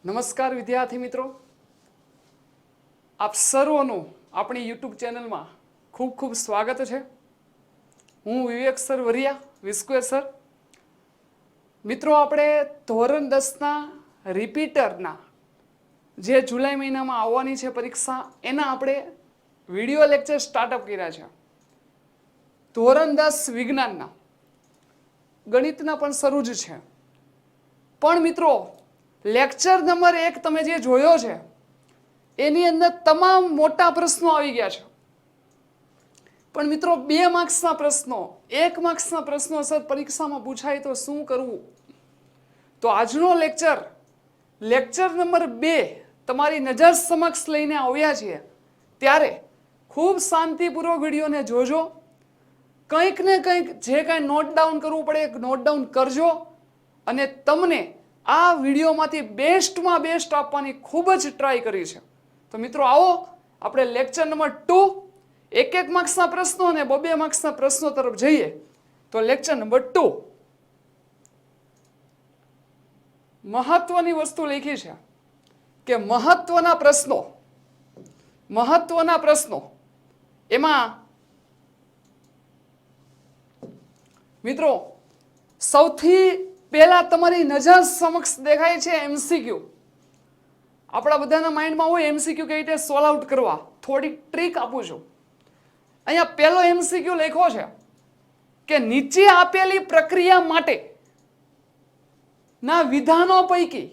નમસ્કાર વિદ્યાર્થી મિત્રો, આપ સર્વનું આપણી યુટ્યુબ ચેનલમાં ખૂબ ખૂબ સ્વાગત છે. હું વિવેક સર વરિયા, વિસ્ક્વેર સર. મિત્રો, આપણે ધોરણ 10ના રિપીટરના જે જુલાઈ મહિનામાં આવવાની છે પરીક્ષા, એના આપણે વિડીયો લેક્ચર સ્ટાર્ટઅપ કર્યા છે. ધોરણ 10 વિજ્ઞાનના ગણિતના પણ શરૂ જ છે. પણ મિત્રો, લેક્ચર નંબર 1 તમે જે જોયો છે એની અંદર તમામ મોટા પ્રશ્નો આવી ગયા છે. પણ મિત્રો, 2 માર્ક્સના પ્રશ્નો, 1 માર્ક્સના પ્રશ્નો સર પરીક્ષામાં પૂછાય તો શું કરવું? તો આજનો લેક્ચર નંબર 2 તમારી નજર સમક્ષ લઈને આવ્યા છીએ. ત્યારે ખૂબ શાંતિપૂર્વક વિડીયોને જોજો. કંઈક ને કંઈક જે કાંઈ નોટ ડાઉન કરવું પડે નોટ ડાઉન કરજો. અને તમને આ વિડીયોમાંથી બેસ્ટમાં બેસ્ટ આપવાની ખૂબ જ ટ્રાય કરી છે. તો મિત્રો, આવો આપણે લેક્ચર નંબર 2 1 માર્ક્સના પ્રશ્નો અને 2 માર્ક્સના પ્રશ્નો તરફ જઈએ. તો લેક્ચર નંબર 2 મહત્વની વસ્તુ લખી છે કે મહત્વના પ્રશ્નો એમાં મિત્રો સૌથી પહેલા તમારી નજર સમક્ષ દેખાય છે એમસીક્યુ. આપણા બધાના માઇન્ડમાં હોય એમસીક્યુ કઈ રીતે સોલ્વ આઉટ કરવા. થોડી ટ્રીક આપું છું. અહીંયા પહેલો એમસીક્યુ લખ્યો છે કે નીચે આપેલી પ્રક્રિયા માટે ના વિધાનો પૈકી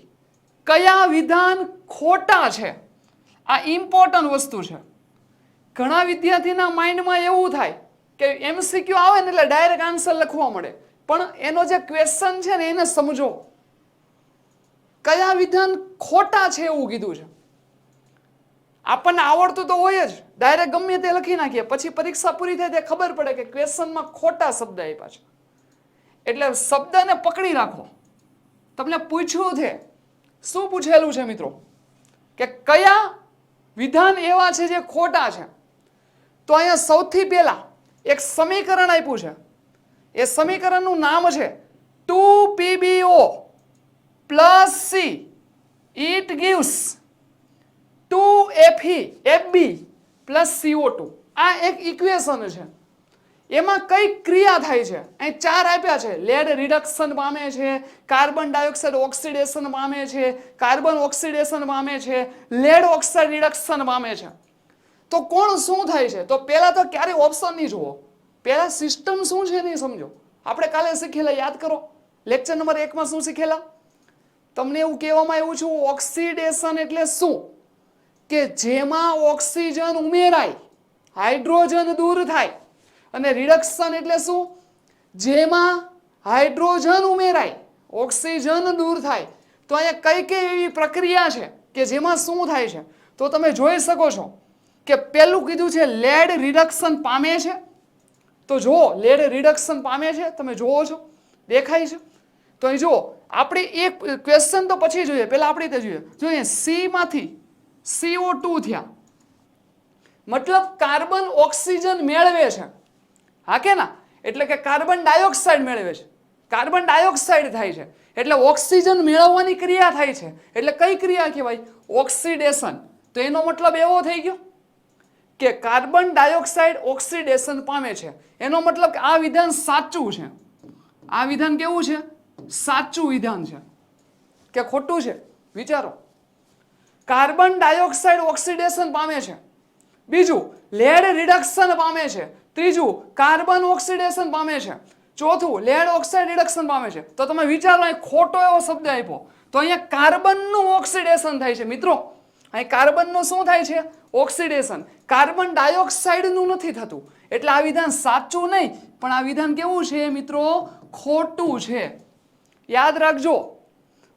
કયા વિધાન ખોટા છે? આ ઇમ્પોર્ટન્ટ વસ્તુ છે. ઘણા વિદ્યાર્થીના માઇન્ડમાં એવું થાય કે એમસીક્યુ આવે ને એટલે ડાયરેક્ટ આન્સર લખવા મળે. પણ એનો જે ક્વેશ્ચન છે ને એને સમજો. કયા વિધાન ખોટા છે એવું કીધું છે. આપણને આવડતું તો હોય જ, ડાયરેક્ટ ગમે તે લખી નાખીએ. પછી પરીક્ષા પૂરી થાય તે ખબર પડે કે ક્વેશ્ચનમાં ખોટા શબ્દ આપ્યા છે. એટલે શબ્દને પકડી રાખો. તમને પૂછ્યું છે, શું પૂછેલું છે મિત્રો? કે કયા વિધાન એવા છે જે ખોટા છે? તો અહીંયા સૌથી પહેલા એક સમીકરણ આપ્યું છે. એ સમીકરણનું નામ છે 2PbO + C. It gives 2FeFb + CO2. આ એક ઇક્વેશન છે. એમાં કઈ ક્રિયા થાય છે? અહીં 4 આપ્યા છે. લેડ રિડક્શન પામે છે, કાર્બન ડાયોક્સાઇડ ઓક્સિડેશન પામે છે, કાર્બન ઓક્સિડેશન પામે છે, લેડ ઓક્સાઇડ રિડક્શન પામે છે. તો કોણ શું થાય છે? તો પહેલા તો ક્યારે ઓપ્શન નહીં જુઓ, પહેલા સિસ્ટમ શું છે નહીં સમજો. આપણે કાલે શીખેલા યાદ કરો. લેક્ચર નંબર 1 માં શું શીખેલા? તમને એવું કહેવામાં આવ્યું છે ઓક્સિડેશન એટલે શું? કે જેમાં ઓક્સિજન ઉમેરાય, હાઇડ્રોજન દૂર થાય. અને રિડક્શન એટલે શું? જેમાં હાઇડ્રોજન ઉમેરાય, ઓક્સિજન દૂર થાય. તો અહીંયા કઈ એવી પ્રક્રિયા છે કે જેમાં શું થાય છે? તો તમે જોઈ શકો છો કે પહેલું કીધું છે લેડ રિડક્શન પામે છે. તો જો લેડ રિડક્શન પામે છે, તમે જોવો છો, દેખાય છે. તો અહીં જો આપણે એક ક્વેશ્ચન તો પછી જોઈએ, પહેલા આપણે રીતે જોઈએ. સી માંથી CO2 થયા, મતલબ કાર્બન ઓક્સિજન મેળવે છે. હા કે ના? એટલે કે કાર્બન ડાયોક્સાઇડ મેળવે છે. કાર્બન ડાયોક્સાઇડ થાય છે એટલે ઓક્સિજન મેળવવાની ક્રિયા થાય છે. એટલે કઈ ક્રિયા કહેવાય? ઓક્સિડેશન. તો એનો મતલબ એવો થઈ ગયો કે કાર્બન ડાયોક્સાઇડ ઓક્સિડેશન પામે છે. એનો મતલબ કે આ વિધાન સાચું છે. આ વિધાન કેવું છે? સાચું વિધાન છે કે ખોટું છે? વિચારો. કાર્બન ડાયોક્સાઇડ ઓક્સિડેશન પામે છે. બીજું, લેડ રિડક્શન પામે છે. ત્રીજું, કાર્બન ઓક્સિડેશન પામે છે. ચોથું, લેડ ઓક્સાઇડ રિડક્શન પામે છે. તો તમે વિચારો, અહીં ખોટો એવો શબ્દ આપ્યો. તો અહીંયા કાર્બનનું ઓક્સિડેશન થાય છે મિત્રો. અહીં કાર્બનનું શું થાય છે? ઓક્સિડેશન. કાર્બન ડાયોક્સાઇડનું નથી થતું. એટલે આ વિધાન સાચું નહીં, પણ આ વિધાન કેવું છે મિત્રો? ખોટું છે. યાદ રાખજો.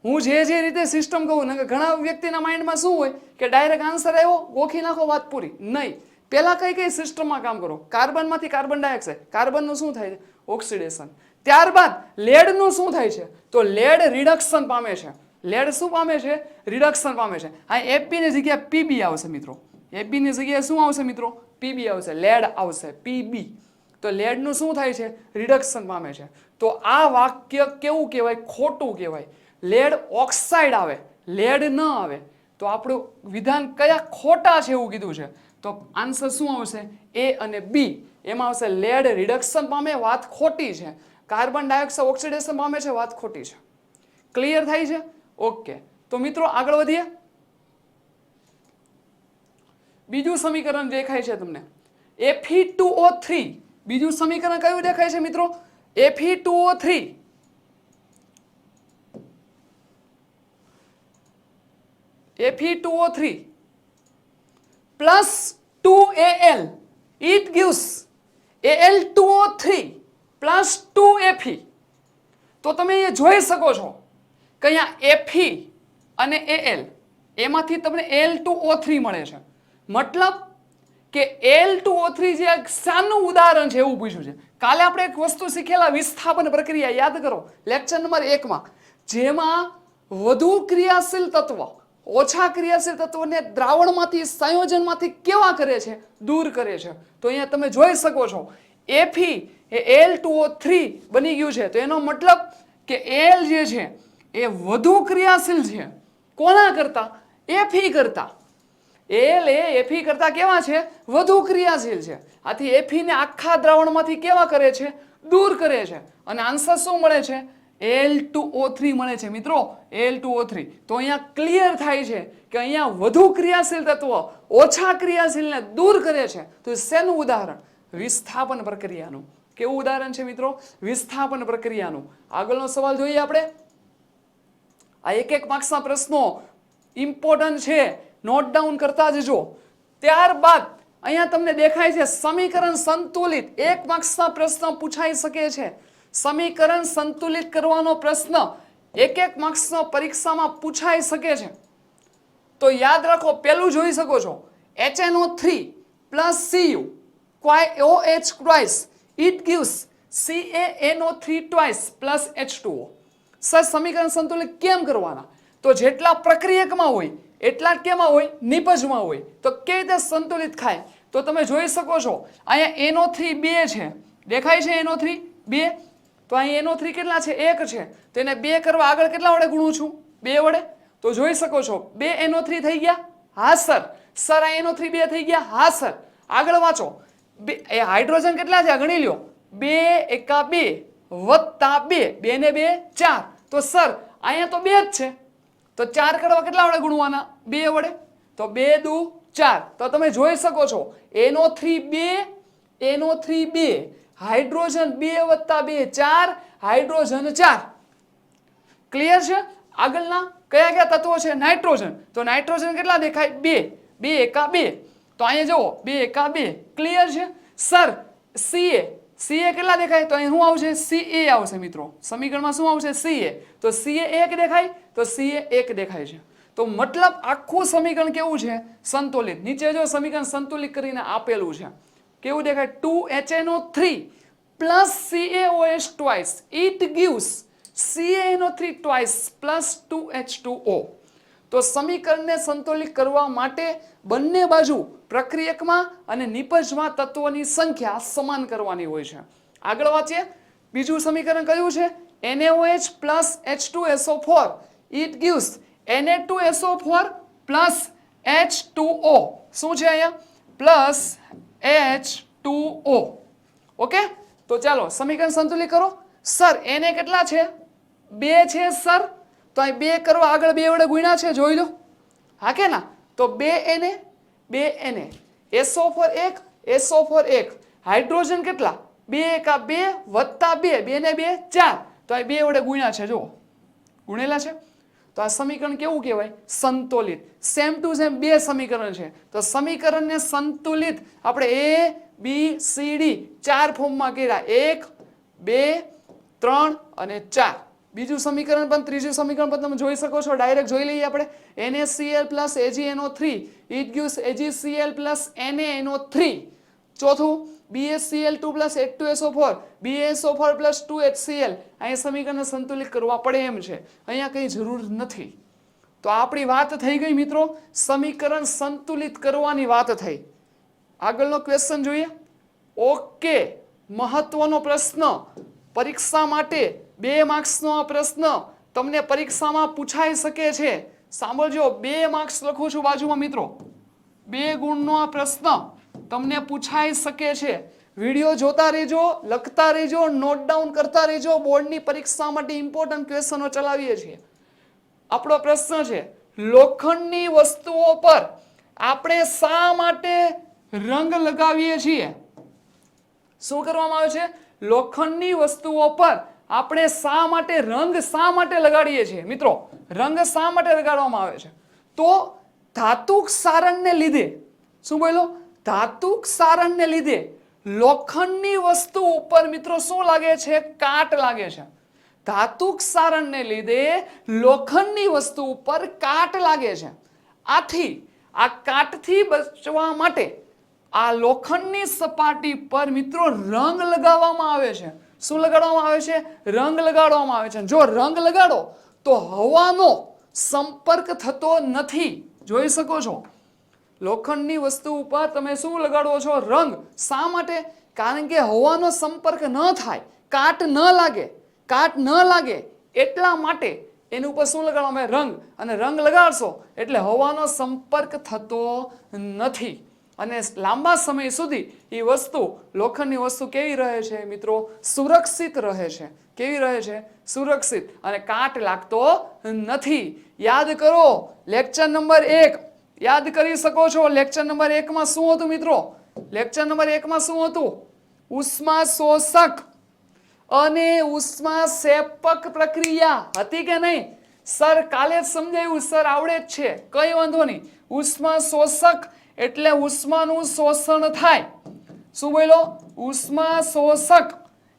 હું જે રીતે સિસ્ટમ કહું, ઘણા વ્યક્તિના માઇન્ડમાં શું હોય કે ડાયરેક્ટ આન્સર આવ્યો, ગોખી નાખો, વાત પૂરી. નહીં. પહેલા કઈ સિસ્ટમમાં કામ કરો. કાર્બનમાંથી કાર્બન ડાયોક્સાઇડ, કાર્બનનું શું થાય છે? ઓક્સિડેશન. ત્યારબાદ લેડનું શું થાય છે? તો લેડ રિડક્શન પામે છે. લેડ શું પામે છે? રિડક્શન પામે છે. આ Fb ની જગ્યાએ Pb આવશે મિત્રો. Fb ની જગ્યાએ શું આવશે મિત્રો? Pb આવશે. લેડ આવશે Pb. તો લેડનું શું થાય છે? રિડક્શન પામે છે. તો આ વાક્ય કેવું કહેવાય? ખોટું કહેવાય. લેડ ઓક્સાઇડ આવે લેડ ન આવે તો આપણું વિધાન કયા ખોટા છે એવું કીધું છે. તો આન્સર શું આવશે? એ અને બી. એમાં આવશે લેડ રિડક્શન પામે, વાત ખોટી છે. કાર્બન ડાયોક્સાઇડ ઓક્સિડેશન પામે છે, વાત ખોટી છે. ક્લિયર થાય છે? ઓકે. તો મિત્રો આગળ વધીએ. બીજું સમીકરણ દેખાય છે તમને Fe2O3. બીજું સમીકરણ કયું દેખાય છે મિત્રો? Fe2O3. Fe2O3 plus 2Al. It gives Al2O3 plus 2Fe. તો તમે એ જોઈ શકો છો કે અહીંયા Fe અને Al એમાંથી તમને Al2O3 મળે છે. મતલબ કે Al2O3 જે શાનું ઉદાહરણ છે એવું પૂછ્યું છે. કાલે આપણે એક વસ્તુ શીખેલા, વિસ્થાપન પ્રક્રિયા યાદ કરો, લેક્ચર નંબર 1 માં, જેમાં વધુ ક્રિયાશીલ તત્વ ઓછા ક્રિયાશીલ તત્વને દ્રાવણમાંથી સંયોજનમાંથી કેવા કરે છે? દૂર કરે છે. તો અહીંયા તમે જોઈ શકો છો Fe એ Al2O3 બની ગયું છે. તો એનો મતલબ કે Al જે છે એ વધુ ક્રિયાશીલ છે. કોના કરતા? Fe કરતા. Al એ Fe કરતા કેવા છે? વધુ ક્રિયાશીલ છે. આથી Fe ને આખા દ્રાવણમાંથી કેવા કરે છે? દૂર કરે છે. અને આન્સર શું મળે છે? Al2O3 મળે છે મિત્રો. Al2O3. તો અહીંયા ક્લિયર થાય છે કે અહીંયા વધુ ક્રિયાશીલ તત્વ ઓછા ક્રિયાશીલને દૂર કરે છે. તો શેનું ઉદાહરણ? વિસ્થાપન પ્રક્રિયાનું. કેવું ઉદાહરણ છે મિત્રો? વિસ્થાપન પ્રક્રિયાનું. આગળનો સવાલ જોઈએ આપણે. આ એક માર્ક્સના પ્રશ્નો ઇમ્પોર્ટન્ટ છે, નોટ ડાઉન કરતા જજો. ત્યારબાદ અહીંયા તમને દેખાય છે સમીકરણ સંતુલિત. 1 માર્ક્સના પ્રશ્ન પૂછાઈ શકે છે. સમીકરણ સંતુલિત કરવાનો પ્રશ્ન 1 માર્ક્સના પરીક્ષામાં પૂછાઈ શકે છે. તો યાદ રાખો, પહેલું જોઈ શકો છો HNO3 plus Cu OH twice, it gives CaNO3 twice plus H2O. Sir સમીકરણ સંતુલિત કેમ કરવાના? તો જેટલા પ્રક્રિયકમાં હોય એટલા કેમાં હોય? નિપજમાં હોય. તો કેવી રીતે સંતુલિત ખાય? તો તમે જોઈ શકો છો અહીંયા NO3 2 છે, દેખાય છે NO3 2. તો અહીં NO3 કેટલા છે? 1 છે. તો એને 2 કરવા આગળ કેટલા વડે ગુણું છું? 2 વડે. તો જોઈ શકો છો 2 NO3 થઈ ગયા. હા સર. સર આ NO3 2 થઈ ગયા. હા સર. આગળ વાંચો. એ હાઇડ્રોજન કેટલા છે? ગણી લ્યો. 2 એકા 2 વત્તા 2, 2 ને 2 4. તો સર અહીંયા તો 2 જ છે. તો 4 કરવા કેટલા વડે ગુણવાના? 2 વડે. તો 2 દુ 4. તો તમે જોઈ શકો છો NO3 2, NO3 2, હાઇડ્રોજન 2 વત્તા 2 4, હાઇડ્રોજન 4. ક્લિયર છે? આગળના કયા તત્વો છે? નાઇટ્રોજન. તો નાઇટ્રોજન કેટલા દેખાય? 2, 2 એકા 2. તો અહીંયા જુઓ 2 એકા 2. ક્લિયર છે? સર Ca કેટલા દેખાય? તો અહીં શું આવશે? Ca આવશે મિત્રો. સમીકરણમાં શું આવશે? Ca. તો Ca 1 દેખાય. તો Ca 1 દેખાય છે. તો મતલબ આખું સમીકરણ કેવું છે? સંતુલિત. નીચે જો સમીકરણ સંતુલિત કરીને આપેલું છે. કેવું દેખાય? 2HNO3 plus CaOH twice, it gives CaNO3 twice plus 2H2O. તો સમીકરણને સંતુલિત કરવા માટે બંને બાજુ પ્રક્રિયકમાં અને નિપજમાં તત્વોની સંખ્યા સમાન કરવાની હોય છે. આગળ વાંચીએ. બીજું સમીકરણ કયું છે? NaOH plus H2SO4, it gives Na2SO4 plus H2O. શું છે અહીંયા? Plus H2O. ઓકે. તો ચાલો સમીકરણ સંતુલિત કરો. સર Na કેટલા છે? 2 છે સર. તો અહીં 2 કરવા આગળ 2 વડે ગુણ્યા છે, જોઈ લો. હા કે ના? તો 2 Na 2 Na, SO4 1, SO4 1. Hydrogen કેટલા? 2 એકા 2 વત્તા 2, 2 ને 2 4. તો અહીં 2 વડે ગુણ્યા છે, જુઓ ગુણેલા છે. તો આ સમીકરણ કેવું કહેવાય? સંતુલિત. સેમ ટુ સેમ 2 સમીકરણ છે. તો સમીકરણને સંતુલિત આપણે A B C D 4 ફોર્મમાં કર્યા. 1 2 3 અને 4. બીજું સમીકરણ પણ, ત્રીજું સમીકરણ પણ તમે જોઈ શકો છો. ડાયરેક્ટ જોઈ લઈએ આપણે. NaCl plus AgNO3, it gives AgCl plus NaNO3. ચોથું BaCl2 plus H2SO4, BaSO4 plus 2HCl. અહીંયા સમીકરણને સંતુલિત કરવા પડે એમ છે. અહીંયા કંઈ જરૂર નથી. તો આપણી વાત થઈ ગઈ મિત્રો. સમીકરણ સંતુલિત કરવાની વાત થઈ. આગળનો ક્વેશ્ચન જોઈએ. ઓકે. મહત્વનો પ્રશ્ન પરીક્ષા માટે 2 માર્ક્સનો આ પ્રશ્ન તમને પરીક્ષામાં પૂછાઈ શકે છે. સાંભળજો, 2 માર્ક્સ લખું છું બાજુમાં મિત્રો. 2 ગુણનો આ પ્રશ્ન તમને પૂછાઈ શકે છે. વિડીયો જોતા રહેજો, લખતા રહેજો, નોટ ડાઉન કરતા રહેજો. બોર્ડની પરીક્ષા માટે ઇમ્પોર્ટન્ટ ક્વેશ્ચનો ચલાવીએ છીએ. આપણો પ્રશ્ન છે, લોખંડની વસ્તુઓ પર આપણે શા માટે રંગ લગાવીએ છીએ? શું કરવામાં આવે છે? લોખંડની વસ્તુઓ પર આપણે શા માટે લગાડીએ છીએ? મિત્રો, રંગ શા માટે લગાડવામાં આવે છે? તો ધાતુક સારણને લીધે, શું બોલો? ધાતુક સારણને લીધે લોખંડની વસ્તુ ઉપર મિત્રો શું લાગે છે? કાટ લાગે છે. ધાતુક સારણને લીધે લોખંડની વસ્તુ ઉપર કાટ લાગે છે. આથી આ કાટથી બચવા માટે આ લોખંડની સપાટી પર મિત્રો રંગ લગાવવામાં આવે છે. શું લગાડવામાં આવે છે? રંગ લગાડવામાં આવે છે. જો રંગ લગાડો તો હવાનો સંપર્ક થતો નથી. જોઈ શકો છો, લોખંડની વસ્તુ ઉપર તમે શું લગાડો છો? રંગ. શા માટે? કારણ કે હવાનો સંપર્ક ન થાય, કાટ ન લાગે. કાટ ન લાગે એટલા માટે એની ઉપર શું લગાડવામાં આવે? રંગ. અને રંગ લગાડશો એટલે હવાનો સંપર્ક થતો નથી અને લાંબા સમય સુધી એ વસ્તુ, લોખંડની વસ્તુ કેવી રહે છે મિત્રો? સુરક્ષિત રહે છે. કેવી રહે છે? સુરક્ષિત. અને કાટ લાગતો નથી. યાદ કરો, લેક્ચર નંબર 1 યાદ કરી શકો છો. લેક્ચર નંબર 1 માં શું હતું મિત્રો? લેક્ચર નંબર 1 માં શું હતું? ઉષ્મા શોષક અને ઉષ્મા શેપક પ્રક્રિયા હતી કે નહીં? સર કાલે જ સમજાવ્યું, સર આવડે જ છે, કઈ વાંધો નહીં. ઉષ્મા શોષક એટલે ઉષ્માનું શોષણ થાય. શું બોલો? ઉષ્મા શોષક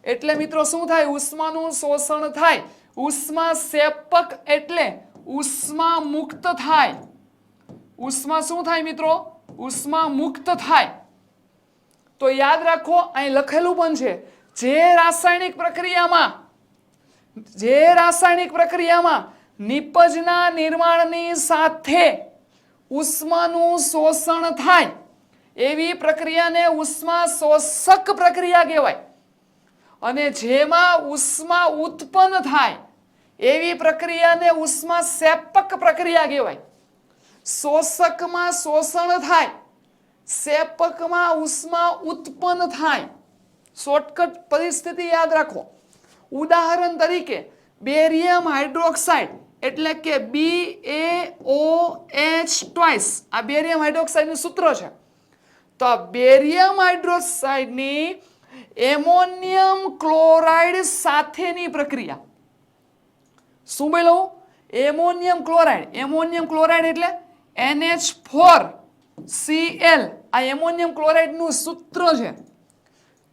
એટલે મિત્રો શું થાય? ઉષ્માનું શોષણ થાય. ઉષ્મા શેપક એટલે ઉષ્મા મુક્ત થાય. ઉષ્મા શું થાય મિત્રો? ઉષ્મા મુક્ત થાય. તો યાદ રાખો, અહીં લખેલું પણ છે, જે રાસાયણિક પ્રક્રિયામાં નિપજના નિર્માણની સાથે ઉષ્માનું શોષણ થાય એવી પ્રક્રિયાને ઉષ્મા શોષક પ્રક્રિયા કહેવાય. અને જેમાં ઉષ્મા ઉત્પન્ન થાય એવી પ્રક્રિયાને ઉષ્મા શેપક પ્રક્રિયા કહેવાય. શોષકમાં શોષણ થાય, શેપકમાં ઉષ્મા ઉત્પન્ન થાય. શોર્ટકટ પરિસ્થિતિ યાદ રાખો. ઉદાહરણ તરીકે બેરિયમ હાઇડ્રોક્સાઇડ એટલે કે BaOH આ બેરિયમ હાઇડ્રોક્સાઇડનું સૂત્ર છે. તો આ બેરિયમ હાઇડ્રોક્સાઇડની એમોનિયમ ક્લોરાઇડ સાથેની પ્રક્રિયા. શું બોલું? Ammonium chloride. એમોનિયમ ક્લોરાઇડ એટલે NH4Cl. આ એમોનિયમ ક્લોરાઇડનું સૂત્ર છે.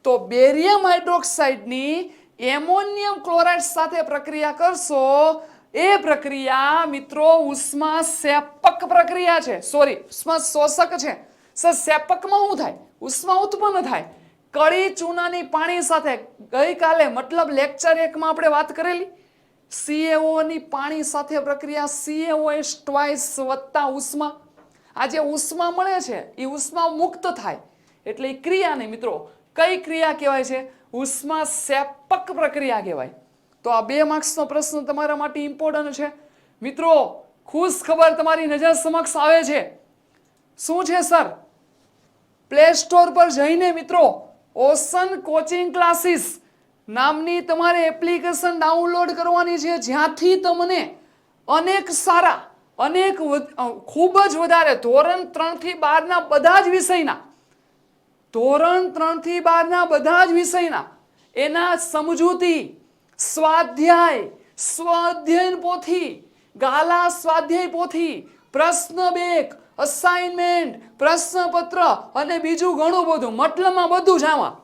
તો બેરિયમ હાઇડ્રોક્સાઇડની એમોનિયમ ક્લોરાઇડ સાથે પ્રક્રિયા કરશો, એ પ્રક્રિયા મિત્રો ઉષ્મા શેપક પ્રક્રિયા છે. સોરી, ઉષ્મા શોષક છે. સર શેપકમાં શું થાય? ઉષ્મા ઉત્પન્ન થાય. કળી ચૂનાની પાણી સાથે ગઈકાલે મતલબ લેક્ચર 1 માં આપણે વાત કરેલી. CaO ની પાણી સાથે પ્રક્રિયા CaOH વત્તા ઉષ્મા. આ જે ઉષ્મા મળે છે એ ઉષ્મા મુક્ત થાય એટલે એ ક્રિયાને મિત્રો કઈ ક્રિયા કહેવાય છે? ઉષ્મા શેપક પ્રક્રિયા કહેવાય. તો આ 2 માર્ક્સનો પ્રશ્ન તમારા માટે ઇમ્પોર્ટન્ટ છે મિત્રો. ખુશ ખબર તમારી નજર સમક્ષ આવે છે. શું છે સર? પ્લે સ્ટોર પર જઈને મિત્રો ઓશન કોચિંગ ક્લાસીસ નામની તમારે એપ્લિકેશન ડાઉનલોડ કરવાની છે, જ્યાંથી તમને અનેક સારા, અનેક ખૂબ જ વધારે ધોરણ 3 થી 12 ના બધા જ વિષયના, ધોરણ 3 થી 12 ના બધા જ વિષયના એના સમજૂતી, સ્વાધ્યાય, સ્વાધ્યાયન પોથી, ગાલા સ્વાધ્યાય પોથી, પ્રશ્ન બેંક, અસાઇનમેન્ટ, પ્રશ્નપત્ર અને બીજું ઘણું બધું, મતલબમાં બધું જ આમાં.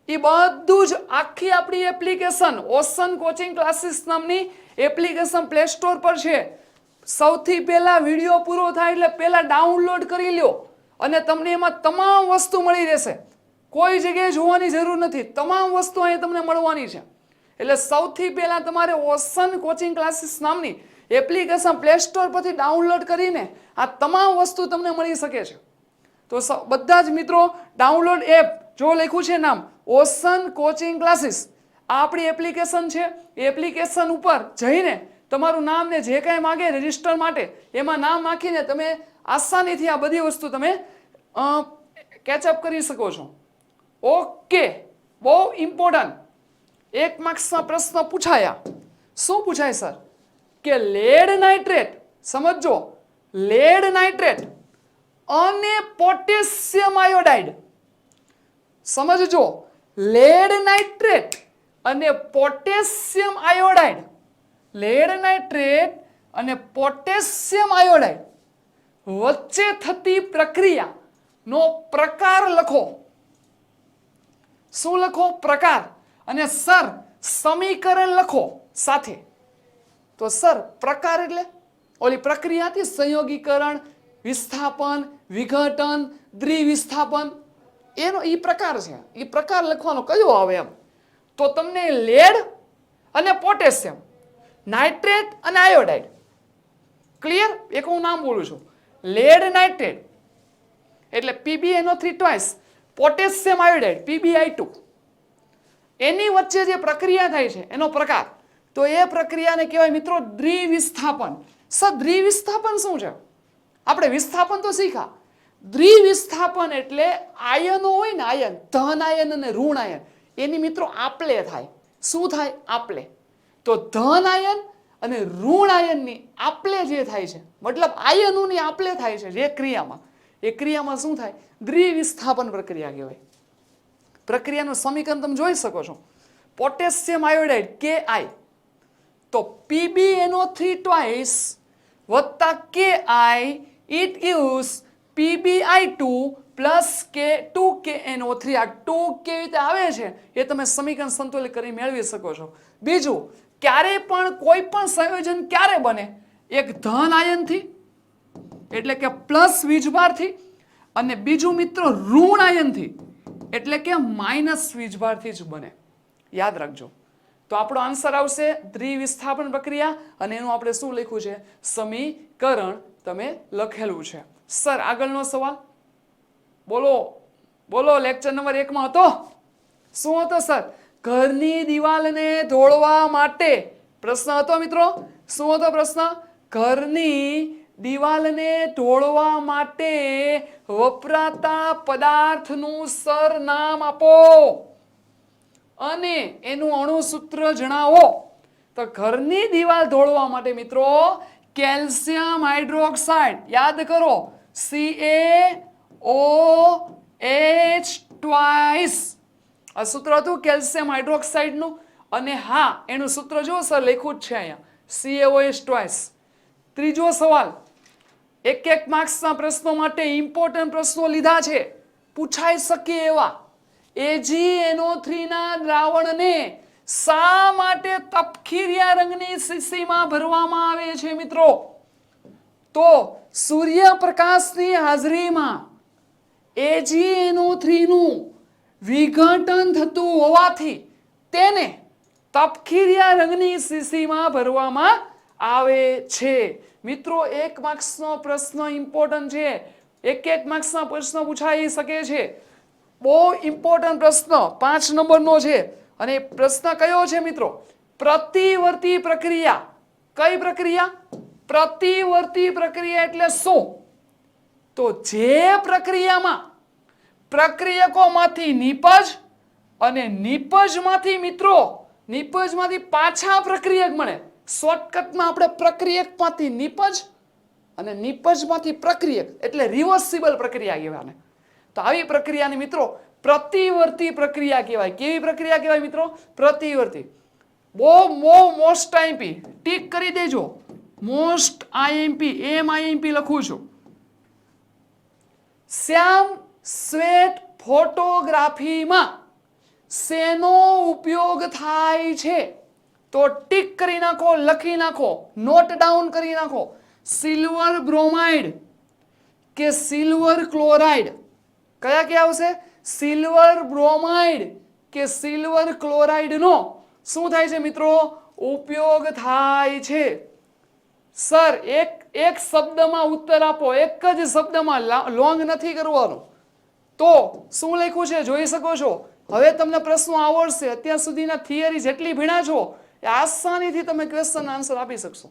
એ બધું જ આખી આપણી એપ્લિકેશન ઓશન કોચિંગ ક્લાસીસ નામની એપ્લિકેશન પ્લે સ્ટોર પર છે. સૌથી પહેલા વિડીયો પૂરો થાય એટલે પહેલા ડાઉનલોડ કરી લ્યો અને તમને એમાં તમામ વસ્તુ મળી રહેશે. કોઈ જગ્યાએ જોવાની જરૂર નથી, તમામ વસ્તુ અહીં તમને મળવાની છે. એટલે સૌથી પહેલા તમારે ઓશન કોચિંગ ક્લાસીસ નામની એપ્લિકેશન પ્લે સ્ટોર પરથી ડાઉનલોડ કરીને આ તમામ વસ્તુ તમને મળી શકે છે. તો બધા જ મિત્રો ડાઉનલોડ એપ, જો લખ્યું છે નામ ઓશન કોચિંગ ક્લાસીસ, આ આપણી એપ્લિકેશન છે. એપ્લિકેશન ઉપર જઈને તમારું નામ ને જે કાંઈ માગે રજિસ્ટર માટે એમાં નામ નાખીને તમે આસાનીથી આ બધી વસ્તુ તમે કેચઅપ કરી શકો છો. ઓકે, બહુ ઇમ્પોર્ટન્ટ. 1 માર્ક્સના પ્રશ્ન પૂછાયા. શું પૂછાય સર? કે લેડ નાઇટ્રેટ, સમજો, લેડ નાઇટ્રેટ અને પોટેશિયમ આયોડાઇડ. સમજજો, લેડ નાઇટ્રેટ અને પોટેશિયમ આયોડાઇડ, લેડ નાઇટ્રેટ અને પોટેશિયમ આયોડાઇડ વચ્ચે થતી પ્રક્રિયાનો પ્રકાર લખો. શું લખો? પ્રકાર. અને સર સમીકરણ લખો સાથે. તો સર પ્રકાર એટલે ઓલી પ્રક્રિયા હતી સંયોગીકરણ, વિસ્થાપન, વિઘટન, દ્વિવિસ્થાપન, એનો ઈ પ્રકાર છે. ઈ પ્રકાર લખવાનો કયો આવે એમ? તો તમને લેડ અને પોટેશિયમ, નાઇટ્રેટ અને આયોડાઇડ. ક્લિયર? એક હું નામ બોલું છું. લેડ નાઇટ્રેટ એટલે PbNO3 twice, potassium iodide PbI2. એની વચ્ચે જે પ્રક્રિયા થાય છે એનો પ્રકાર, તો એ પ્રક્રિયાને કહેવાય મિત્રો દ્વિવિસ્થાપન. સર દ્વિવિસ્થાપન શું છે? આપણે વિસ્થાપન તો શીખા. દ્વિવિસ્થાપન એટલે આયનો હોય ને, આયન, ધન આયન અને ઋણ આયન, એની મિત્રો આપલે થાય. શું થાય? આપલે. તો ધન આયન અને ઋણ આયનની આપલે જે થાય છે, મતલબ આયનોની આપલે થાય છે જે ક્રિયામાં, એ ક્રિયામાં શું થાય? દ્વિવિસ્થાપન પ્રક્રિયા કહેવાય. પ્રક્રિયાનું સમીકરણ તમે જોઈ શકો છો. પોટેશિયમ આયોડાઇડ Ki, તો PbNO3 ટ્વાઇસ વત્તા Ki, it gives PbI2 plus K2KNO3. આ 2 કેવી રીતે આવે છે એ તમે સમીકરણ સંતુલિત કરી મેળવી શકો છો. બીજું, ક્યારે પણ કોઈ પણ સંયોજન ક્યારે બને? એક ધન આયનથી એટલે કે પ્લસ વીજભારથી, અને બીજું મિત્રો ઋણ આયનથી એટલે કે માઇનસ વીજભારથી જ બને. યાદ રાખજો. તો આપણો આન્સર આવશે દ્વિવિસ્થાપન પ્રક્રિયા, અને એનું આપણે શું લખ્યું છે? સમીકરણ તમે લખેલું છે. સર આગળનો સવાલ બોલો, બોલો. લેક્ચર નંબર 1 માં હતો. શું હતો સર? ઘરની દિવાલને ધોળવા માટે. પ્રશ્ન હતો મિત્રો. શું હતો પ્રશ્ન? ઘરની દિવાલને ધોળવા માટે વપરાતા પદાર્થનું સરનામ આપો અને એનું અણુસૂત્ર જણાવો. તો ઘરની દિવાલ ધોળવા માટે મિત્રો કેલ્શિયમ હાઇડ્રોક્સાઇડ, યાદ કરો, CaOH ટ્વાઇસ. આ સૂત્ર હતું કેલ્શિયમ હાઇડ્રોક્સાઇડનું. અને હા, એનું સૂત્ર જો સર લખ્યું જ છે અહીંયા, CaOH ટ્વાઇસ. ત્રીજો સવાલ, 1 માર્ક્સના પ્રશ્નો માટે ઇમ્પોર્ટન્ટ પ્રશ્નો લીધા છે, પૂછાઈ શકે એવા. AgNO3 ના દ્રાવણને શા માટે તપકીરિયા રંગની શીશીમાં ભરવામાં આવે છે મિત્રો? તો સૂર્યપ્રકાશની હાજરીમાં AgNO3 નું વિઘટન થતું હોવાથી તેને તપકીરિયા રંગની શીશીમાં ભરવામાં આવે છે. મિત્રો 1 માર્ક્સનો પ્રશ્ન ઇમ્પોર્ટન્ટ છે. 1 માર્ક્સના પ્રશ્ન પૂછાઈ શકે છે. બહુ ઇમ્પોર્ટન્ટ પ્રશ્ન 5 નંબરનો છે. અને પ્રશ્ન કયો છે મિત્રો? પ્રતિવર્તી પ્રક્રિયા. કઈ પ્રક્રિયા? પ્રતિવર્તી પ્રક્રિયા એટલે શું? તો જે પ્રક્રિયામાં પ્રક્રિયકોમાંથી નિપજ અને નિપજમાંથી મિત્રો નિપજમાંથી પાછા પ્રક્રિયક મળે. શોર્ટકટમાં આપણે પ્રક્રિયકમાંથી નિપજ અને નિપજમાંથી પ્રક્રિયક એટલે રિવર્સિબલ પ્રક્રિયા કહેવાય. તો આવી પ્રક્રિયાને મિત્રો પ્રતિવર્તી પ્રક્રિયા કહેવાય. કેવી પ્રક્રિયા કહેવાય મિત્રો? પ્રતિવર્તી. બહુ મોસ્ટ આઈએમપી ટીક કરી દેજો. મોસ્ટ આઈએમપી, MIMP લખું છું. શ્યામ શ્વેત ફોટોગ્રાફીમાં શેનો ઉપયોગ થાય છે? તો ટીક કરી નાખો, લખી નાખો, નોટ ડાઉન કરી નાખો. સિલ્વર બ્રોમાઇડ કે સિલ્વર ક્લોરાઇડ? કયા કયા આવશે? સિલ્વર બ્રોમાઇડ કે સિલ્વર ક્લોરાઇડ નો શું થાય છે મિત્રો? ઉપયોગ થાય છે. સર એક શબ્દમાં ઉત્તર આપો, એક જ શબ્દમાં, લોંગ નથી કરવાનો. તો શું લખ્યું છે જોઈ શકો છો. હવે તમને પ્રશ્નો આવડશે. અત્યાર સુધીના થિયરી જેટલી ભણ્યા છો એ આસાનીથી તમે ક્વેશ્ચન આન્સર આપી શકશો.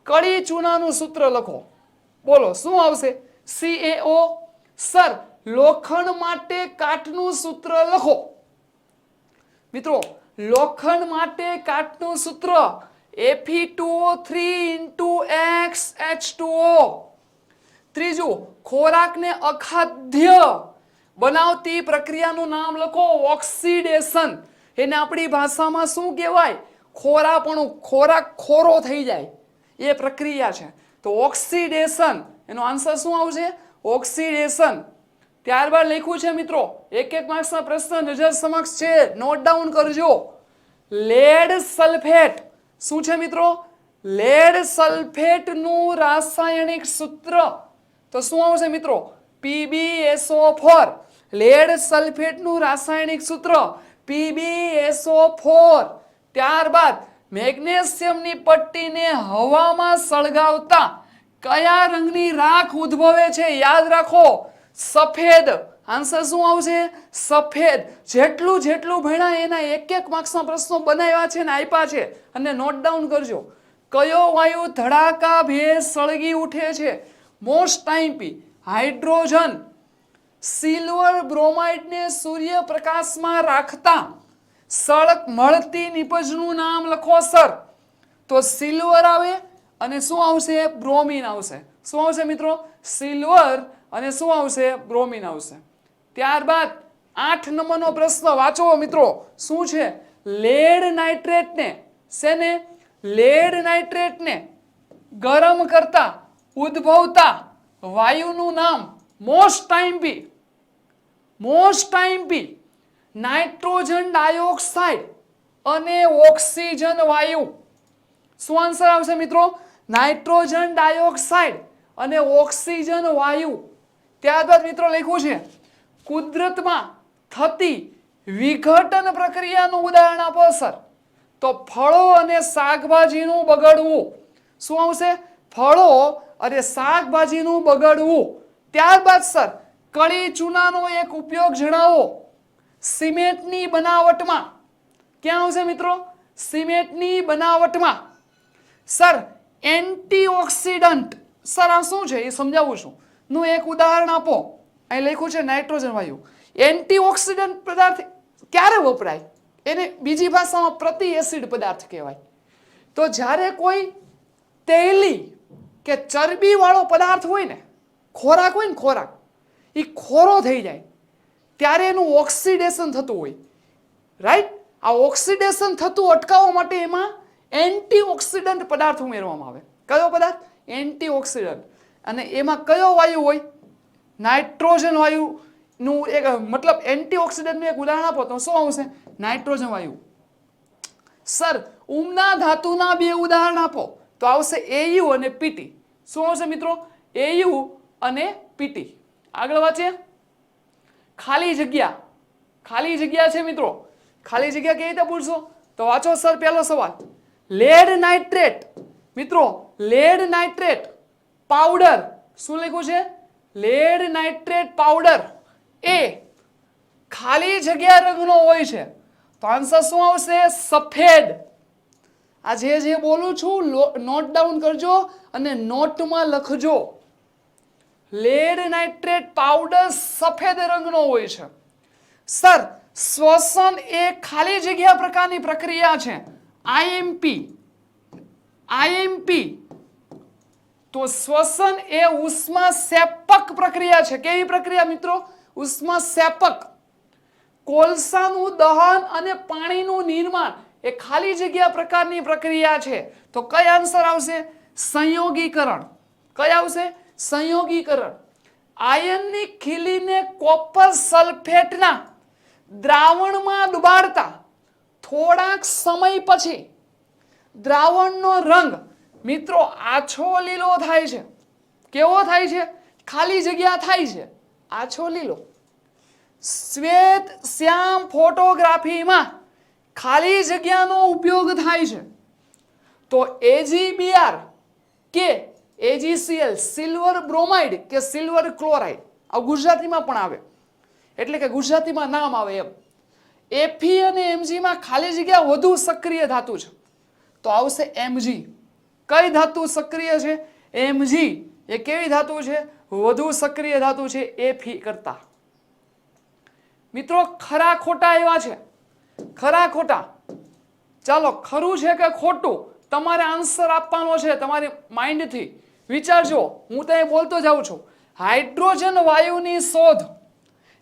કડી ચૂનાનું સૂત્ર લખો. બોલો શું આવશે? CaO. સર લોખંડ માટે કાટનું સૂત્ર લખો. મિત્રો લોખંડ માટે કાટનું સૂત્ર Fe2O3 × ત્રીજું, ખોરાકને અખાદ્ય બનાવતી પ્રક્રિયાનું નામ લખો. ઓક્સિડેશન. એને આપણી ભાષામાં શું કહેવાય? ખોરાપણું. ખોરાક ખોરો થઈ જાય એ પ્રક્રિયા છે. તો ઓક્સિડેશન એનો આન્સર શું આવશે? ઓક્સિડેશન. ત્યારબાદ લખ્યું છે મિત્રો, એક માર્ક્સના પ્રશ્ન નજર સમક્ષ છે, નોટ ડાઉન કરજો. Lead sulphate. શું છે મિત્રો? લેડ સલ્ફેટનું રાસાયણિક સૂત્ર તો શું આવશે મિત્રો? PbSO4. લેડ સલ્ફેટનું રાસાયણિક સૂત્ર PbSO4. ત્યારબાદ મેગ્નેશિયમની પટ્ટીને હવામાં સળગાવતા કયા રંગની રાખ ઉદ્ભવે છે? યાદ રાખો, સફેદ. આન્સર શું આવશે? સફેદ. જેટલું ભણ્યા એના એક માર્ક્સના પ્રશ્નો બનાવ્યા છે ને આપ્યા છે, અને નોટ ડાઉન કરજો. કયો વાયુ ધડાકા ભેર સળગી ઉઠે છે? મોસ્ટ ટાઈમ્પી હાઇડ્રોજન. સિલ્વર બ્રોમાઇડને સૂર્યપ્રકાશમાં રાખતા સળગ મળતી નિપજનું નામ લખો સર. તો સિલ્વર આવે અને શું આવશે? બ્રોમિન આવશે. શું આવશે મિત્રો? સિલ્વર અને શું આવશે? બ્રોમિન આવશે. ત્યારબાદ 8 નંબરનો પ્રશ્ન વાંચો મિત્રો. શું છે? લેડ નાઇટ્રેટને શેને? લેડ નાઇટ્રેટને ગરમ કરતા ઉદ્ભવતા વાયુનું નામ મોસ્ટ ટાઈમ્પી નાઇટ્રોજન ડાયોક્સાઇડ અને ઓક્સિજન વાયુ. શું આન્સર આવશે મિત્રો? નાઇટ્રોજન ડાયોક્સાઇડ અને ઓક્સિજન વાયુ. ત્યારબાદ મિત્રો લખ્યું છે, કુદરતમાં થતી વિઘટન પ્રક્રિયાનું ઉદાહરણ આપો સર. તો ફળો અને શાકભાજીનું બગડવું. શું આવશે? ફળો અને શાકભાજીનું બગડવું. ત્યારબાદ સર કડી ચૂનાનો એક ઉપયોગ જણાવો. સિમેન્ટની બનાવટમાં. ક્યાં આવશે મિત્રો? સિમેન્ટની બનાવટમાં. Sir antioxidant. સર આ શું છે એ સમજાવું છું. નું એક ઉદાહરણ આપો. અહીં લખ્યું છે નાઇટ્રોજન વાયુ. એન્ટીઓક્સિડન્ટ પદાર્થ ક્યારે વપરાય? એને બીજી ભાષામાં પ્રતિ એસિડ પદાર્થ કહેવાય. તો જ્યારે કોઈ તેલી કે ચરબી વાળો પદાર્થ હોય ને, ખોરાક હોય ને, ખોરાક એ ખોરો થઈ જાય ત્યારે એનું ઓક્સિડેશન થતું હોય. રાઈટ? આ ઓક્સિડેશન થતું અટકાવવા માટે એમાં એન્ટીઓક્સિડન્ટ પદાર્થ ઉમેરવામાં આવે. કયો પદાર્થ? એન્ટીઓક્સિડન્ટ. અને એમાં કયો વાયુ હોય? નાઇટ્રોજન વાયુનું એક મતલબ એન્ટીઓક્સિડન્ટનું એક ઉદાહરણ આપો તો શું આવશે? નાઇટ્રોજન વાયુ. સર ઉમના ધાતુના 2 ઉદાહરણ આપો તો આવશે AU અને PT. શું આવશે મિત્રો? AU અને PT. આગળ વાંચીએ. ખાલી જગ્યા છે મિત્રો. ખાલી જગ્યા કેવી રીતે પૂછશો? તો વાંચો સર પહેલો સવાલ. Lead nitrate. મિત્રો લેડ નાઇટ્રેટ પાવડર. શું લખ્યું છે? લેડ નાઇટ્રેટ પાવડર એ ખાલી જગ્યા રંગનો હોય છે. તો આન્સર શું આવશે? સફેદ. આ જે બોલું છું નોટ ડાઉન કરજો અને નોટમાં લખજો. લેડ નાઇટ્રેટ પાવડર સફેદ રંગનો હોય છે. સર શ્વસન એ ખાલી જગ્યા પ્રકારની પ્રક્રિયા છે. IMP. તો શ્વસન એ ઉષ્મા સેપક પ્રક્રિયા છે. કેવી પ્રક્રિયા મિત્રો? ઉષ્મા સેપક. કોલસાનું દહન અને પાણીનું નિર્માણ એ ખાલી જગ્યા પ્રકારની પ્રક્રિયા છે. તો કઈ આન્સર આવશે? સંયોગીકરણ. કઈ આવશે? સંયોગીકરણ. આયનની ખીલીને કોપર સલ્ફેટના દ્રાવણમાં ડુબાડતા થોડાક સમય પછી દ્રાવણનો રંગ મિત્રો આછો લીલો થાય છે. કેવો થાય છે? ખાલી જગ્યા થાય છે આછો લીલો. શ્વેત શ્યામ ફોટોગ્રાફીમાં ખાલી જગ્યાનો ઉપયોગ થાય છે. તો AgBr કે AgCl સિલ્વર બ્રોમાઇડ કે સિલ્વર ક્લોરાઇડ આ ગુજરાતીમાં પણ આવે, એટલે કે ગુજરાતીમાં નામ આવે એમ. Fe અને Mg માં ખાલી જગ્યા વધુ સક્રિય ધાતુ છે. તો આવશે Mg. કઈ ધાતુ સક્રિય છે? Mg એ કેવી ધાતુ છે? વધુ સક્રિય ધાતુ છે Fe કરતા. મિત્રો ખરા ખોટા એવા છે, ખરા ખોટા. ચાલો ખરું છે કે ખોટું તમારે આન્સર આપવાનો છે તમારી માઇન્ડથી. વિચારજો, હું તો બોલતો જાઉં છું. હાઇડ્રોજન વાયુની શોધ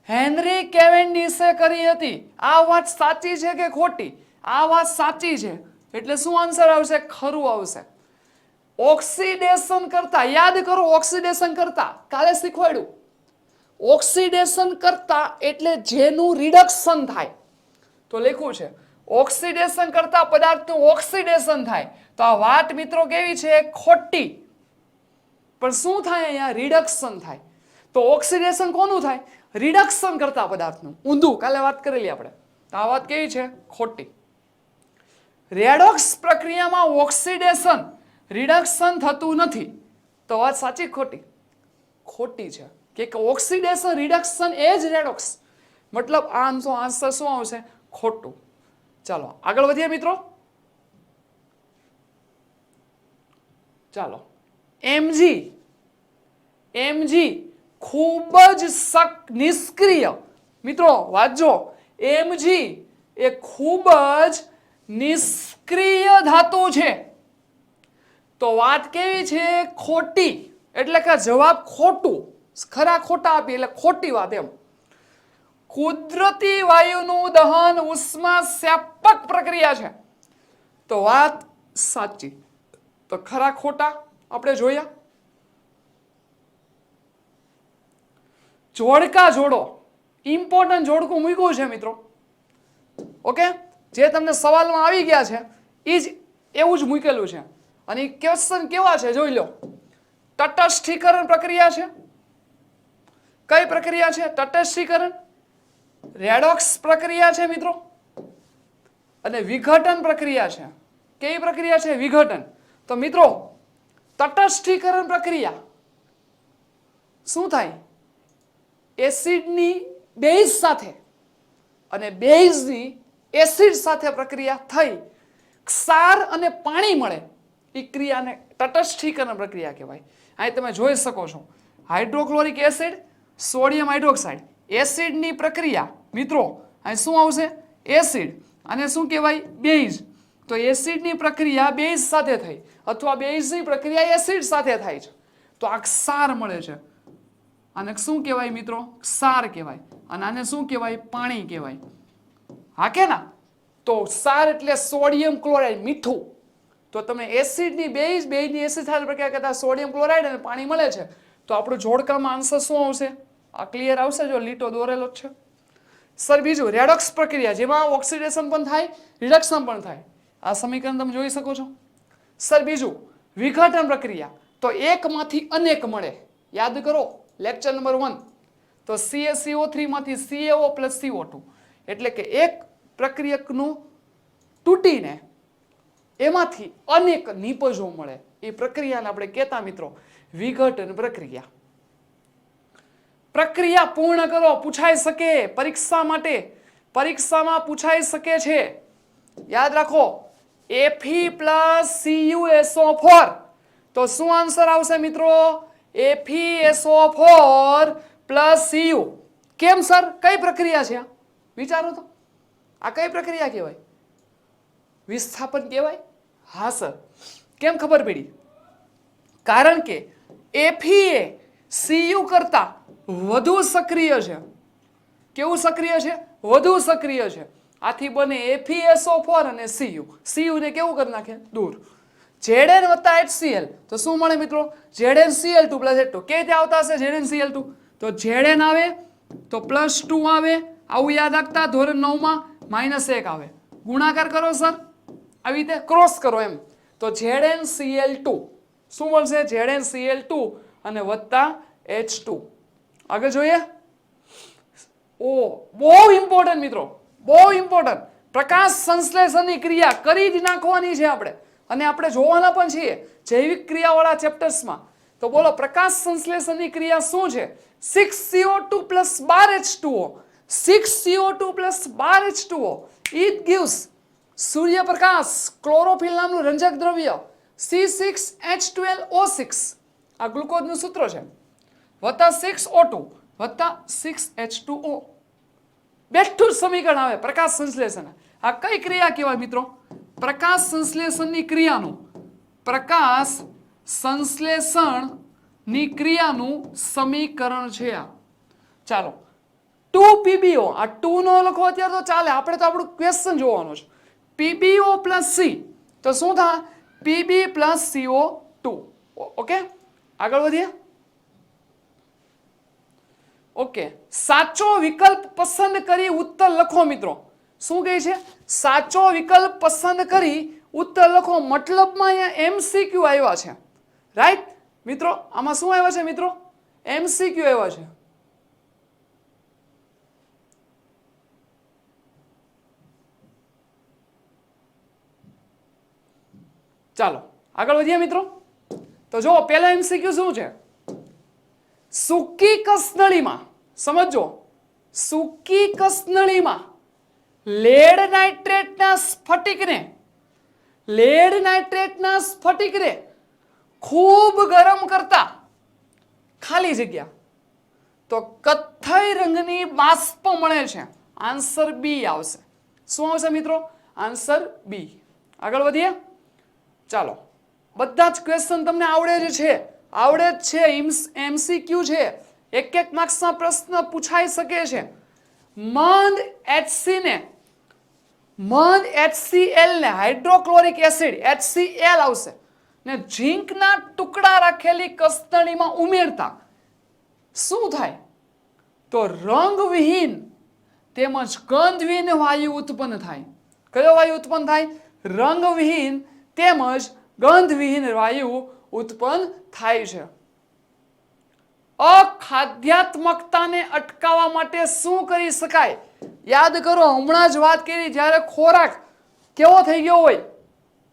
હેનરી કેવેન્ડિશે કરી હતી. આ વાત સાચી છે કે ખોટી? આ વાત સાચી છે, એટલે શું આન્સર આવશે? ખરું આવશે. ઓક્સિડેશન કરતા, યાદ કરો, ઓક્સિડેશન કરતા કાલે શીખવાડ્યું. ઓક્સિડેશન કરતા એટલે જેનું રિડક્શન થાય. તો લખ્યું છે ઓક્સિડેશન કરતા પદાર્થનું ઓક્સિડેશન થાય. તો આ વાત મિત્રો કેવી છે? ખોટી. પણ શું થાય અહીંયા? રિડક્શન થાય. તો ઓક્સિડેશન કોનું થાય? રિડક્શન કરતા પદાર્થનું. ઊંધું કાલે વાત કરેલી આપણે. તો આ વાત કેવી છે? ખોટી. રેડોક્સ પ્રક્રિયામાં ઓક્સિડેશન રિડક્શન થતું નથી. તો વાત સાચી ખોટી? ખોટી છે કે ઓક્સિડેશન રિડક્શન એ જ રેડોક્સ. મતલબ આ આન્સર શું આવશે? ખોટું. ચાલો આગળ વધીએ મિત્રો. ચાલો Mg ખૂબ જ નિષ્ક્રિય. મિત્રો વાંચજો, Mg એ ખૂબ જ નિષ્ક્રિય ધાતુ છે. તો વાત કેવી છે? ખોટી. એટલે કે જવાબ ખોટું. ખરા ખોટા આપી એટલે ખોટી વાત એમ. કુદરતી વાયુનું દહન ઉષ્મા સ્યાપક પ્રક્રિયા છે. તો વાત સાચી. તો ખરા ખોટા આપણે જોયા. જોડકા જોડો, ઇમ્પોર્ટન્ટ જોડકું મૂક્યું છે મિત્રો. ઓકે, જે તમને સવાલમાં આવી ગયા છે એ જ એવું જ મૂકેલું છે. અને ક્વેશ્ચન કેવા છે જોઈ લો. તટસ્થીકરણ પ્રક્રિયા છે. કઈ પ્રક્રિયા છે? તટસ્થીકરણ. રેડોક્સ પ્રક્રિયા છે મિત્રો. અને વિઘટન પ્રક્રિયા છે. કેવી પ્રક્રિયા છે? વિઘટન. તો મિત્રો તટસ્થીકરણ પ્રક્રિયા શું થાય? એસિડની બેઝ સાથે અને બેઝની એસિડ સાથે પ્રક્રિયા થઈ ક્ષાર અને પાણી મળે. એ ક્રિયાને તટસ્થીકરણ પ્રક્રિયા કહેવાય. અહીં તમે જોઈ શકો છો હાઇડ્રોક્લોરિક એસિડ, સોડિયમ હાઇડ્રોક્સાઇડ, એસિડની પ્રક્રિયા. મિત્રો અહીં શું આવશે? એસિડ. અને શું કહેવાય? બેઝ. તો એસિડની પ્રક્રિયા બેઝ સાથે થઈ અથવા બેઝની પ્રક્રિયા એસિડ સાથે થાય છે. તો આ ક્ષાર મળે છે. આને શું કહેવાય મિત્રો? ક્ષાર કહેવાય. અને આને શું કહેવાય? પાણી કહેવાય. હા કે ના? તો ક્ષાર એટલે સોડિયમ ક્લોરાઇડ, મીઠું. તો તમે એસિડની બેઝની એસિડ સાથે પ્રક્રિયા કરતા સોડિયમ ક્લોરાઇડ અને પાણી મળે છે. તો આપણું જોડકામાં આન્સર શું આવશે? આ ક્લિયર આવશે જો લીટો દોરેલો જ છે. સર બીજું રેડોક્સ પ્રક્રિયા, જેમાં ઓક્સિડેશન પણ થાય, રિડક્શન પણ થાય. આ સમીકરણ તમે જોઈ શકો છો. સર બીજું વિઘટન પ્રક્રિયા. તો એકમાંથી અનેક મળે. યાદ કરો લેક્ચર નંબર 1. તો CaCO3 માંથી CaO પ્લસ CO2 એટલે કે એક પ્રક્રિયકનું તૂટીને એમાંથી અનેક નિપજો મળે. એ પ્રક્રિયાને આપણે કહેતા મિત્રો વિઘટન પ્રક્રિયા. પ્રક્રિયા પૂર્ણ કરો. પૂછાઈ શકે પરીક્ષા માટે, પરીક્ષામાં પૂછાઈ શકે છે. યાદ રાખો Fe પ્લસ CuSO4. તો શું આન્સર આવશે મિત્રો? FeSO4 plus Cu. કેમ સર? કઈ પ્રક્રિયા છે આ? વિચારો તો. આ કઈ પ્રક્રિયા કહેવાય? વિસ્થાપન કહેવાય. હા સર. કેમ ખબર પડી? કારણ કે Fe એ Cu કરતા વધુ સક્રિય છે. કેવું સક્રિય છે? વધુ સક્રિય છે. આથી બને FeSO4 અને Cu. Cu ને કેવું કરી નાખે? દૂર. Zn વત્તા HCl. તો શું મળે મિત્રો? ZnCl2 plus H2. કે રીતે આવતા હશે ZnCl2? તો Zn આવે તો +2 આવે. આવું યાદ રાખતા ધોરણ 9 માં -1 આવે. ગુણાકાર કરો સર, આવી રીતે ક્રોસ કરો એમ. તો ZnCl2 શું મળશે? ZnCl2 અને વત્તા H2. આગળ જોઈએ. ઓ બહુ ઇમ્પોર્ટન્ટ મિત્રો, બહુ ઇમ્પોર્ટન્ટ. પ્રકાશ સંશ્લેષણની ક્રિયા કરી જ નાખવાની છે આપણે. અને આપણે જોવાના પણ છીએ જૈવિક ક્રિયાવાળા ચેપ્ટર્સમાં. તો બોલો પ્રકાશ સંશ્લેષણની ક્રિયા શું છે? 6CO2 + 12H2O. 6CO2 + 12H2O. It gives સૂર્યપ્રકાશ ક્લોરોફિલ નામનું રંજક દ્રવ્ય C6H12O6 આ ગ્લુકોઝનું સૂત્ર છે વત્તા 6O2 વત્તા 6H2O બેઠું જ સમીકરણ આવે પ્રકાશ સંશ્લેષણ આ કઈ ક્રિયા કહેવાય મિત્રો પ્રકાશ સંશ્લેષણની ક્રિયાનું પ્રકાશ સંશ્લેષણની ક્રિયાનું સમીકરણ છે આ ચાલો 2PbO આ 2 નો લખો અત્યારે તો ચાલે આપણે તો આપણું ક્વેશ્ચન જોવાનું છે PbO પ્લસ C તો શું થાય Pb પ્લસ CO2 ઓકે આગળ વધીએ ઓકે સાચો વિકલ્પ પસંદ કરી ઉત્તર લખો મિત્રો શું કહે છે સાચો વિકલ્પ પસંદ કરી ઉત્તર લખો મતલબમાં અહીંયા MCQ આવ્યા છે રાઈટ મિત્રો આમાં શું આવ્યા છે મિત્રો MCQ આવ્યા છે ચાલો આગળ વધીએ મિત્રો તો જો પહેલા MCQ શું છે સૂકી કસનળીમાં સમજો સૂકી કસનળીમાં લેડ નાઇટ્રેટના સ્ફટિકને ખૂબ ગરમ કરતા ખાલી જગ્યા તો કથ્થઈ રંગની બાષ્પ મળે છે આન્સર બી આવશે શું આવશે મિત્રો આન્સર બી આગળ વધીએ ચાલો બધા જ ક્વેશ્ચન તમને આવડે જ છે MCQ છે એક માર્ક્સના પ્રશ્ન પૂછાઈ શકે છે મંદ HCl ને હાઇડ્રોક્લોરિક એસિડ HCl આવશે ને ઝીંકના ટુકડા રાખેલી કસ્તણીમાં ઉમેરતા શું થાય તો રંગવિહીન તેમજ ગંધવિહીન વાયુ ઉત્પન્ન થાય કયો વાયુ ઉત્પન્ન થાય રંગવિહીન તેમજ ગંધવિહીન વાયુ ઉત્પન્ન થાય છે અખાદ્યાત્મકતાને અટકાવવા માટે શું કરી શકાય યાદ કરો હમણાં જ વાત કરી જ્યારે ખોરાક કેવો થઈ ગયો હોય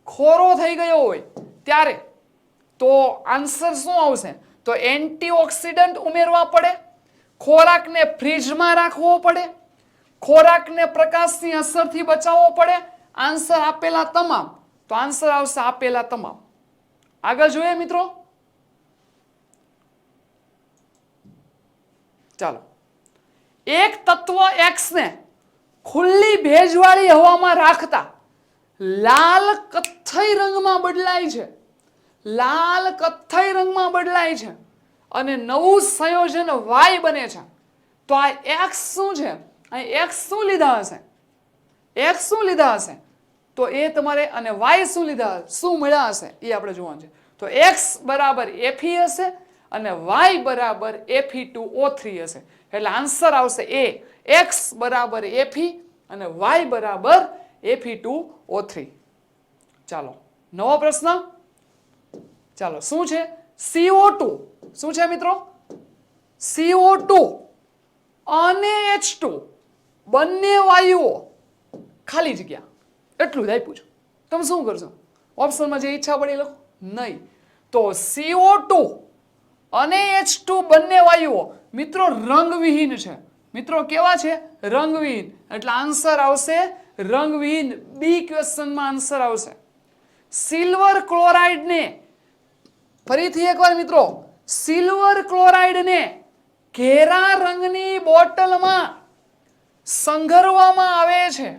ખોરો થઈ ગયો હોય ત્યારે તો આન્સર શું આવશે તો એન્ટીઓક્સિડન્ટ ઉમેરવા પડે ખોરાકને ફ્રીજમાં રાખવો પડે ખોરાકને પ્રકાશની અસરથી બચાવવો પડે આન્સર આપેલા તમામ તો આન્સર આવશે આપેલા તમામ આગળ જોઈએ મિત્રો ચાલો એક તત્વ X ને ખુલ્લી ભેજવાળી હવામાં રાખતા લાલ કથ્થઈ રંગમાં બદલાય છે અને નવું સંયોજન Y બને છે તો આ X શું છે અહીં X શું લીધા હશે તો એ તમારે અને Y શું મળ્યા હશે એ આપણે જોવાનું છે તો X બરાબર Fe હશે અને Y બરાબર Fe2O3 હશે એટલે આન્સર આવશે એ X બરાબર Fe અને Y બરાબર Fe2O3 ચાલો નવો પ્રશ્ન ચાલો શું છે CO2 શું છે મિત્રો CO2 અને H2 બંને વાયુઓ ખાલી જગ્યા એટલું જ આપ્યું છે તમે શું કરશો ઓપ્શનમાં જે ઈચ્છા પડી લખો નહીં તો CO2 અને H2 બંને વાયુઓ મિત્રો રંગવિહીન છે મિત્રો કેવા છે રંગવિહીન એટલે આન્સર આવશે રંગવિહીન બી ક્વેશ્ચનમાં આન્સર આવશે સિલ્વર ક્લોરાઇડને ફરીથી એકવાર મિત્રો સિલ્વર ક્લોરાઇડને ઘેરા રંગની બોટલમાં સંઘરવામાં આવે છે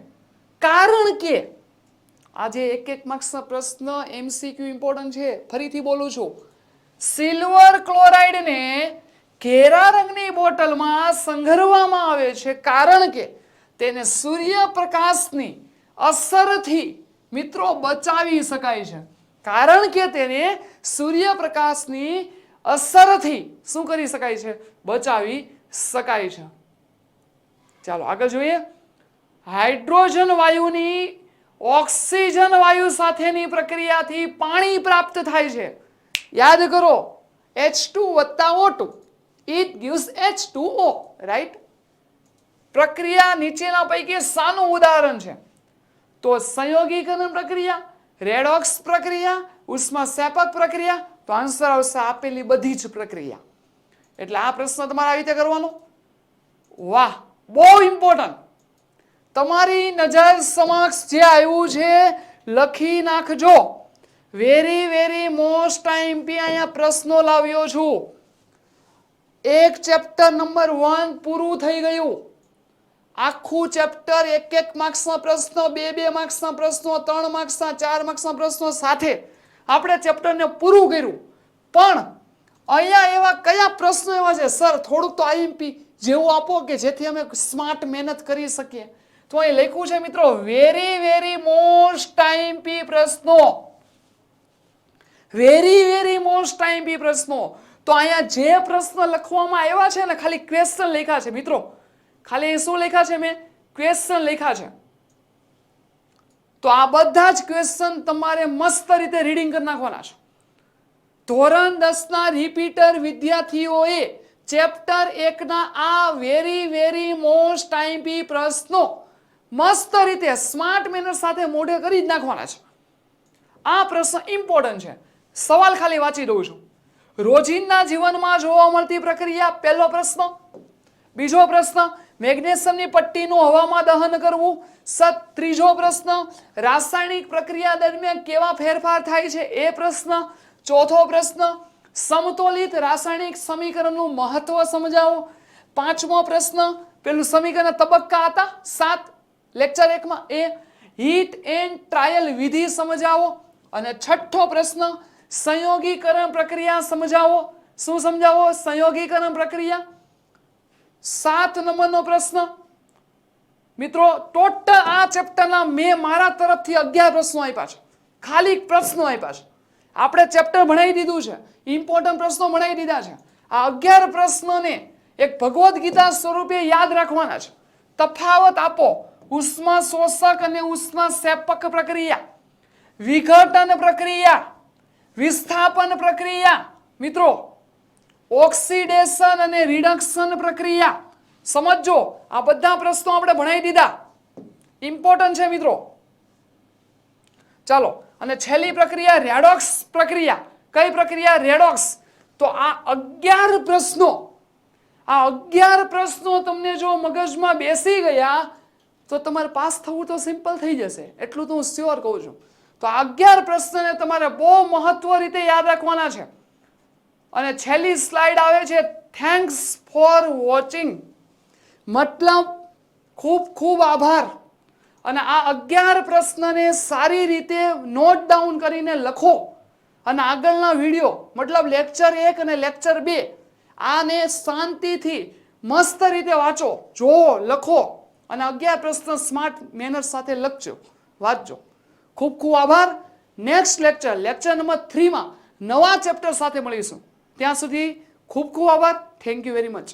કારણ કે આજે એક માર્ક્સના પ્રશ્ન MCQ ઇમ્પોર્ટન્ટ છે ફરીથી બોલું છું સિલ્વર ક્લોરાઇડને ઘેરા રંગની બોટલમાં સંઘરવામાં આવે છે કારણ કે તેને સૂર્યપ્રકાશની અસરથી મિત્રો બચાવી શકાય છે કારણ કે તેને સૂર્યપ્રકાશની અસરથી શું કરી શકાય છે બચાવી શકાય છે ચાલો આગળ જોઈએ હાઇડ્રોજન વાયુની ઓક્સિજન વાયુ સાથેની પ્રક્રિયાથી પાણી પ્રાપ્ત થાય છે યાદ કરો H2 + O2 it gives H2O right પ્રક્રિયા નીચેના પૈકી શાનું ઉદાહરણ છે તો સંયોગીકરણ પ્રક્રિયા રેડોક્સ પ્રક્રિયા ઉષ્માક્ષેપક પ્રક્રિયા તો આન્સર આવશે આપેલી બધી જ પ્રક્રિયા એટલે આ પ્રશ્ન તમારે આવી રીતે કરવાનો વાહ બહુ ઇમ્પોર્ટન્ટ તમારી નજર સમક્ષ જે આવ્યું છે લખી નાખજો. વેરી વેરી મોસ્ટ આઈએમપી અહીંયા પ્રશ્નો લાવ્યો છું. એક ચેપ્ટર નંબર 1 પૂરું થઈ ગયું. આખું ચેપ્ટર 1 માર્ક્સના પ્રશ્નો, 2 માર્ક્સના પ્રશ્નો, 3 માર્ક્સના, 4 માર્ક્સના પ્રશ્નો સાથે આપણે ચેપ્ટરને પૂરું કર્યું. પણ અહીંયા એવા કયા પ્રશ્નો એવા છે સર થોડુંક તો આઈએમપી જેવું આપો કે જેથી અમે સ્માર્ટ મહેનત કરી શકીએ. તો અહીં લખ્યું છે મિત્રો વેરી વેરી મોસ્ટ આઈએમપી પ્રશ્નો. વેરી વેરી મોસ્ટ આઈએમપી પ્રશ્નો. તો અહીંયા જે પ્રશ્ન લખવામાં આવ્યા છે ને ખાલી ક્વેશ્ચન લખ્યા છે મિત્રો. ખાલી શું લખ્યા છે મેં? ક્વેશ્ચન લખ્યા છે. તો આ બધા જ ક્વેશ્ચન તમારે મસ્ત રીતે રીડિંગ કરી નાખવાના છે. ધોરણ 10 ના રિપીટર વિદ્યાર્થીઓએ ચેપ્ટર 1 ના આ વેરી વેરી મોસ્ટ આઈએમપી પ્રશ્નો મસ્ત રીતે સ્માર્ટ મેનર સાથે મોઢે કરી જ નાખવાના છે. આ પ્રશ્ન ઇમ્પોર્ટન્ટ છે. સવાલ ખાલી વાંચી દઉં છું. રોજિંદા જીવનમાં જોવા મળતી પ્રક્રિયા, પહેલો પ્રશ્ન. બીજો પ્રશ્ન, મેગ્નેશિયમની પટ્ટીનું હવામાં દહન કરવું. ત્રીજો પ્રશ્ન, રાસાયણિક પ્રક્રિયા દરમિયાન કેવા ફેરફાર થાય છે એ પ્રશ્ન. ચોથો પ્રશ્ન, સમતોલિત રાસાયણિક સમીકરણનું મહત્વ સમજાવો. પાંચમો પ્રશ્ન, પેલું સમીકરણ તબક્કા હતા 7 લેક્ચર 1 માં એ હીટ એન્ડ ટ્રાયલ વિધિ સમજાવો. અને છઠ્ઠો પ્રશ્ન, સંયોગીકરણ પ્રક્રિયા સમજાવો. શું સમજાવો? સંયોગીકરણ પ્રક્રિયા. 7 નંબરનો પ્રશ્ન. મિત્રો ટોટલ આ ચેપ્ટરના મેં મારા તરફથી 11 પ્રશ્નો આપ્યા છે. ખાલી પ્રશ્નો આપ્યા છે. આપણે ચેપ્ટર ભણાવી દીધું છે, ઇમ્પોર્ટન્ટ પ્રશ્નો ભણાવી દીધા છે. આ 11 પ્રશ્નોને એક ભગવદ્ ગીતા સ્વરૂપે યાદ રાખવાના છે. તફાવત આપો. ઉષ્મા શોષક અને ઉષ્મા સેપક પ્રક્રિયા, વિઘટન પ્રક્રિયા, વિસ્થાપન પ્રક્રિયા, મિત્રો ઓક્સિડેશન અને રિડક્શન પ્રક્રિયા. સમજો આ બધા પ્રશ્નો આપણે ભણાવી દીધા. ઇમ્પોર્ટન્ટ છે મિત્રો. ચાલો, અને છેલ્લી પ્રક્રિયા રેડોક્સ પ્રક્રિયા. કઈ પ્રક્રિયા? રેડોક્સ. તો આ 11 પ્રશ્નો, આ 11 પ્રશ્નો તમને જો મગજમાં બેસી ગયા તો તમારે પાસ થવું તો સિમ્પલ થઈ જશે. એટલું તો હું શ્યોર કહું છું. તો આ 11 પ્રશ્નને તમારે બહુ મહત્વ રીતે યાદ રાખવાના છે. અને છેલ્લી સ્લાઇડ આવે છે થેન્ક્સ ફોર વોચિંગ. મતલબ ખૂબ ખૂબ આભાર. અને આ 11 પ્રશ્નને સારી રીતે નોટ ડાઉન કરીને લખો. અને આગળના વિડીયો મતલબ લેક્ચર 1 અને લેક્ચર 2 આને શાંતિથી મસ્ત રીતે વાંચો, જોવો, લખો. અને 11 પ્રશ્ન સ્માર્ટ મેનર સાથે લખજો, વાંચજો. ખૂબ ખૂબ આભાર. નેક્સ્ટ લેક્ચર, લેક્ચર નંબર 3 માં નવા ચેપ્ટર સાથે મળીશું. ત્યાં સુધી ખૂબ ખૂબ આભાર. Thank you very much.